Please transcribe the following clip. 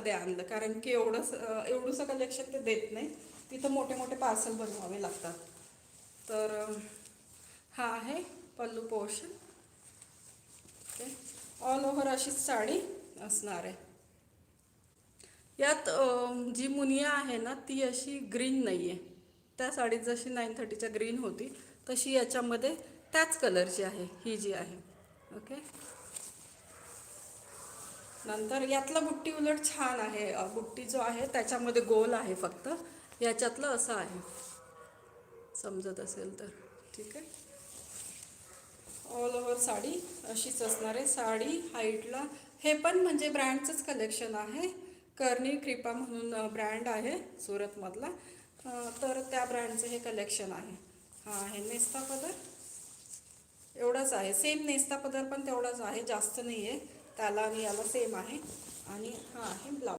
पार्सलमध्ये आणलं, कारण की एवढंसं कलेक्शन ते देत नाही, तिथं मोठे मोठे पार्सल बनवावे लागतात. तर हा आहे पल्लू पोर्शन. ओके, ऑल ओव्हर अशीच साडी असणार आहे. यात जी मुनिया आहे ना ती अशी ग्रीन नाही आहे. त्या साडीत जशी 930च्या ग्रीन होती तशी याच्यामध्ये त्याच कलरची आहे ही जी आहे. ओके, नंतर यातला बुट्टी उलट छान आहे. बुट्टी जो आहे त्याच्यामध्ये गोल आहे, फक्त याच्यातलं असं आहे, समजत असेल तर. ठीक आहे, ऑल ओव्हर साडी अशीच असणार आहे. साडी हाईटला हे पण म्हणजे ब्रँडचंच कलेक्शन आहे. कर्णी कृपा म्हणून ब्रँड आहे सुरतमधला. तर त्या ब्रँडचं हे कलेक्शन आहे. हा आहे नेस्ता पदर, एवढाच आहे. सेम नेस्ता पदर पण तेवढाच आहे, जास्त नाही आहे. त्याला आणि याला सेम आहे. आणि हा आहे ब्लाऊज.